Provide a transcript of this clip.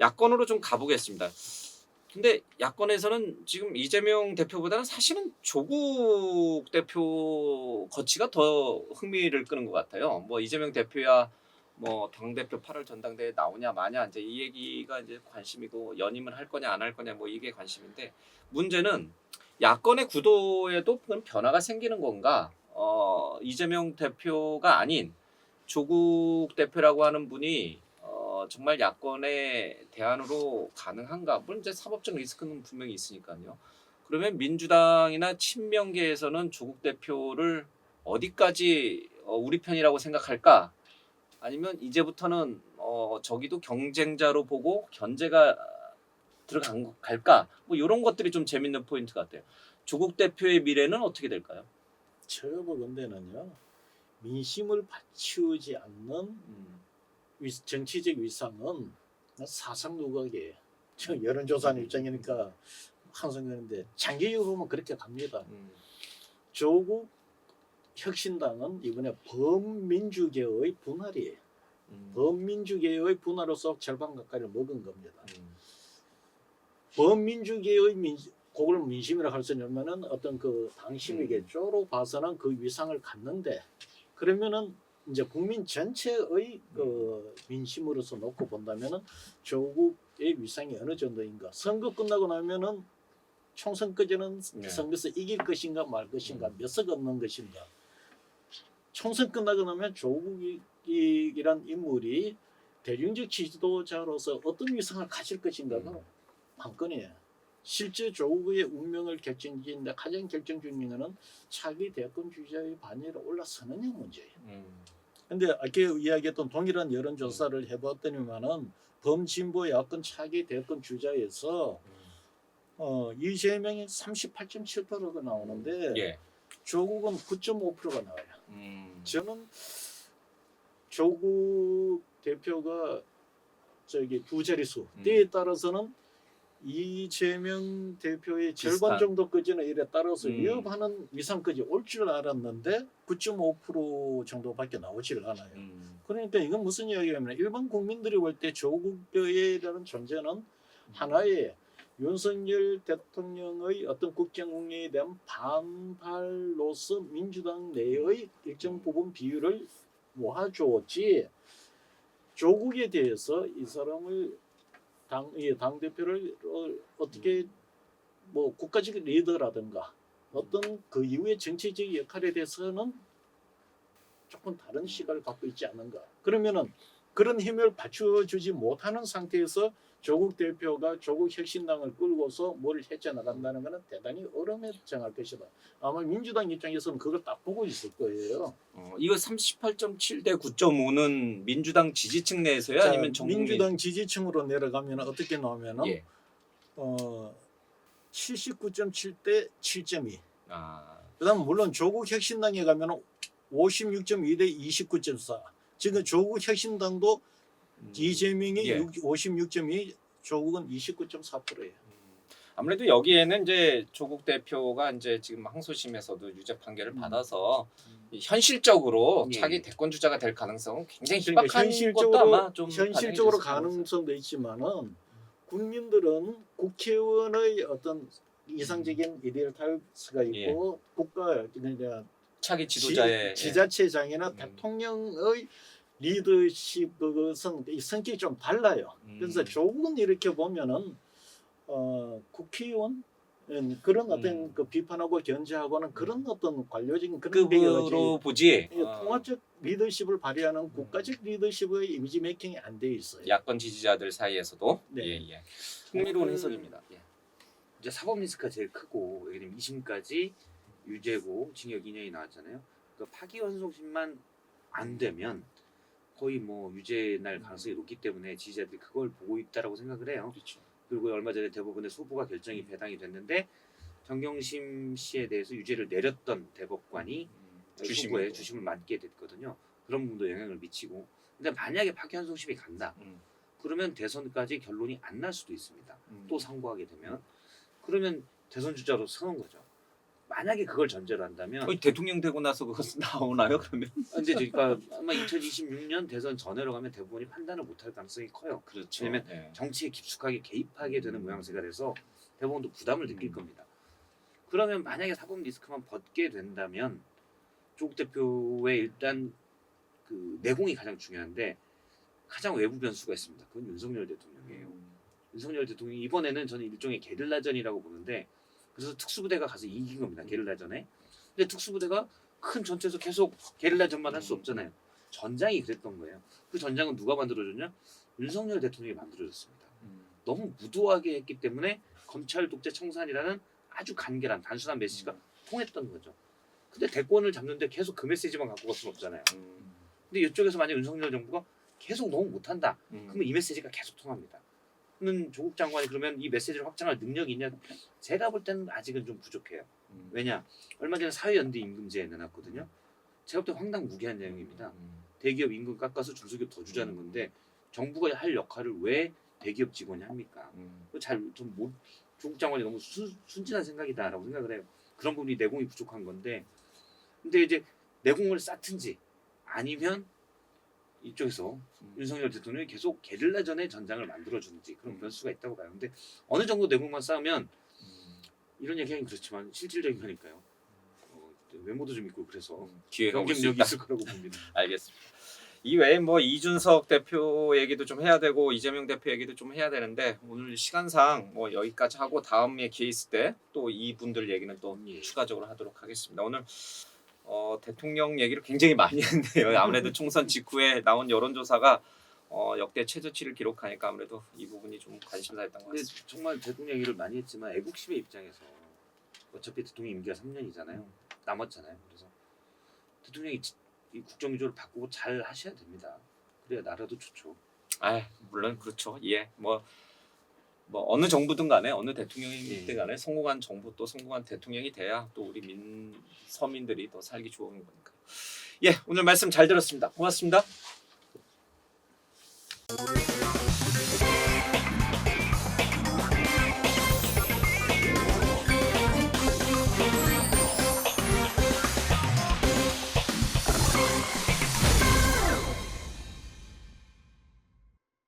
야권으로 좀 가보겠습니다. 근데 야권에서는 지금 이재명 대표보다는 사실은 조국 대표 거치가 더 흥미를 끄는 것 같아요. 뭐 이재명 대표야 뭐 당대표 8월 전당대회 나오냐 마냐 이제 이 얘기가 이제 관심이고 연임을 할 거냐 안 할 거냐 뭐 이게 관심인데 문제는 야권의 구도에도 그런 변화가 생기는 건가? 이재명 대표가 아닌 조국 대표라고 하는 분이 정말 야권의 대안으로 가능한가? 물론 이제 사법적 리스크는 분명히 있으니까요. 그러면 민주당이나 친명계에서는 조국 대표를 어디까지 우리 편이라고 생각할까? 아니면 이제부터는 저기도 경쟁자로 보고 견제가 갈까? 뭐 이런 것들이 좀 재밌는 포인트 같아요. 조국 대표의 미래는 어떻게 될까요? 제가 보건대는요, 민심을 받치우지 않는 정치적 위상은 사상 누각이에요. 저 여론조사하는 입장이니까 항상 그런데 장기적으로 보면 그렇게 갑니다. 조국 혁신당은 이번에 범민주계의 분할이에요. 범민주계의 분할로서 절반 가까이를 먹은 겁니다. 범민주계의 그걸 민심이라 할 수 있냐면은 어떤 그 당심이겠죠로 봐서는 그 위상을 갖는데, 그러면은 이제 국민 전체의 그 민심으로서 놓고 본다면은 조국의 위상이 어느 정도인가. 선거 끝나고 나면은 총선까지는 선거에서 이길 것인가 말 것인가, 몇 석 얻는 것인가. 총선 끝나고 나면 조국이란 인물이 대중적 지도자로서 어떤 위상을 가질 것인가가 관건이에요. 실제 조국의 운명을 결정짓는데 가장 결정적인 것은 차기 대권 주자의 반열에 올라서느냐 문제예요. 근데 아까 이야기했던 동일한 여론조사를 해봤더니만은 범진보 야권 차기 대권 주자에서 이재명이 38.7%가 나오는데 예. 조국은 9.5%가 나와요. 저는 조국 대표가 저기 두 자릿수 때에 따라서는 이재명 대표의 절반 정도까지는 이래 따라서 위협하는 위상까지 올 줄 알았는데 9.5% 정도밖에 나오질 않아요. 그러니까 이건 무슨 이야기냐면 일반 국민들이 볼 때 조국이라는 존재는 하나의 윤석열 대통령의 어떤 국정 운영에 대한 반발로서 민주당 내의 일정 부분 비율을 모아주었지, 조국에 대해서 이 사람을 당 대표를 어떻게 뭐 국가적 리더라든가 어떤 그 이후의 정치적 역할에 대해서는 조금 다른 시각을 갖고 있지 않는가. 그러면은 그런 힘을 받쳐주지 못하는 상태에서 조국 대표가 조국 혁신당을 끌고서 뭘 헤쳐나간다는 것은 대단히 어려움정할 것이다. 아마 민주당 입장에서는 그걸 딱 보고 있을 거예요. 이거 38.7 대 9.5는 민주당 지지층 내에서요? 자, 아니면 전 국민? 민주당 지지층으로 내려가면 어떻게 나오면은 예. 79.7 대 7.2. 아. 그다음 물론 조국 혁신당에 가면은 56.2 대 29.4. 지금 조국 혁신당도 이재명이 예. 56.2, 조국은 29.4%예요. 아무래도 여기에는 이제 조국 대표가 이제 지금 항소심에서도 유죄 판결을 받아서 현실적으로 차기 대권 주자가 될 가능성은 굉장히 희박한 것도 아마 좀 현실적으로 가능성도 있지만은 국민들은 국회의원의 어떤 이상적인 이데올탈스가 있고 국가 그러니까 차기 지도자의 지자체장이나 대통령의 리더십 그것은 이 성격이 좀 달라요. 그래서 조국은 이렇게 보면은 국회의원 그런 어떤 그 비판하고 견제하고는 그런 어떤 관료적인 그런 급으로 보지 통합적 리더십을 발휘하는 국가적 리더십의 이미지 메이킹이 안 돼 있어요. 야권 지지자들 사이에서도. 네. 예. 흥미로운 해석입니다. 예. 이제 사법 리스크가 제일 크고, 예를 들면 2심까지 유죄고 징역 2년이 나왔잖아요. 그러니까 파기환송심만 안 되면 거의 뭐 유죄 날 가능성이 높기 때문에 지지자들이 그걸 보고 있다라고 생각을 해요. 그렇죠. 그리고 얼마 전에 대법원의 소부가 결정이 배당이 됐는데 정경심 씨에 대해서 유죄를 내렸던 대법관이 소부에 주심을 맡게 됐거든요. 그런 부분도 영향을 미치고. 근데 만약에 파기환송심이 간다. 그러면 대선까지 결론이 안 날 수도 있습니다. 또 상고하게 되면. 그러면 대선 주자로 서는 거죠. 만약에 그걸 전제로 한다면 대통령 되고 나서 그거 나오나요 그러면? 근데 그러니까 아마 2026년 대선 전후로 가면 대부분이 판단을 못할 가능성이 커요. 그렇죠. 왜냐면 네. 정치에 깊숙하게 개입하게 되는 모양새가 돼서 대부분도 부담을 느낄 겁니다. 그러면 만약에 사법 리스크만 벗게 된다면 조국 대표의 일단 그 내공이 가장 중요한데 가장 외부 변수가 있습니다. 그건 윤석열 대통령이에요. 윤석열 대통령이 이번에는 저는 일종의 게릴라전이라고 보는데 그래서 특수부대가 가서 이긴 겁니다. 게릴라전에. 근데 특수부대가 큰 전투에서 계속 게릴라전만 할 수 없잖아요. 전장이 그랬던 거예요. 그 전장은 누가 만들어줬냐? 윤석열 대통령이 만들어줬습니다. 너무 무도하게 했기 때문에 검찰 독재 청산이라는 아주 간결한 단순한 메시지가 통했던 거죠. 근데 대권을 잡는데 계속 그 메시지만 갖고 갈 수는 없잖아요. 근데 이쪽에서 만약 윤석열 정부가 계속 너무 못한다. 그러면 이 메시지가 계속 통합니다. 그러면 조국 장관이 그러면 이 메시지를 확장할 능력이 있냐? 제가 볼 때는 아직은 좀 부족해요. 왜냐? 얼마 전에 사회연대 임금제 내놨거든요. 제가 볼 때 황당무계한 내용입니다. 대기업 임금 깎아서 중소기업 더 주자는 건데 정부가 할 역할을 왜 대기업 직원이 합니까? 조국 장관이 너무 순진한 생각이다라고 생각을 해요. 그런 부분이 내공이 부족한 건데 근데 이제 내공을 쌓든지 아니면 이쪽에서 윤석열 대통령이 계속 게릴라전의 전장을 만들어주는지 그런 변수가 있다고 봐요. 근데 어느 정도 내공만 쌓으면 이런 얘기하긴 그렇지만 실질적인 거니까요. 외모도 좀 있고 그래서 기회가 올 수 경쟁력이 있다. 있을 거라고 봅니다. 알겠습니다. 이외에 뭐 이준석 대표 얘기도 좀 해야 되고 이재명 대표 얘기도 좀 해야 되는데 오늘 시간상 뭐 여기까지 하고 다음에 기회 있을 때 또 이분들 얘기는 또 추가적으로 하도록 하겠습니다. 오늘 대통령 얘기를 굉장히 많이 했는데요. 아무래도 총선 직후에 나온 여론조사가 역대 최저치를 기록하니까 아무래도 이 부분이 좀 관심사였던 것 근데 같습니다. 정말 대통령 얘기를 많이 했지만 애국심의 입장에서 어차피 대통령 임기가 3년이잖아요. 남았잖아요. 그래서 대통령이 이 국정기조를 바꾸고 잘 하셔야 됩니다. 그래야 나라도 좋죠. 물론 그렇죠. 예, 뭐 어느 정부든 간에 어느 대통령이든 간에 성공한 정부 또 성공한 대통령이 돼야 또 우리 서민들이 더 살기 좋은 거니까. 예, 오늘 말씀 잘 들었습니다. 고맙습니다.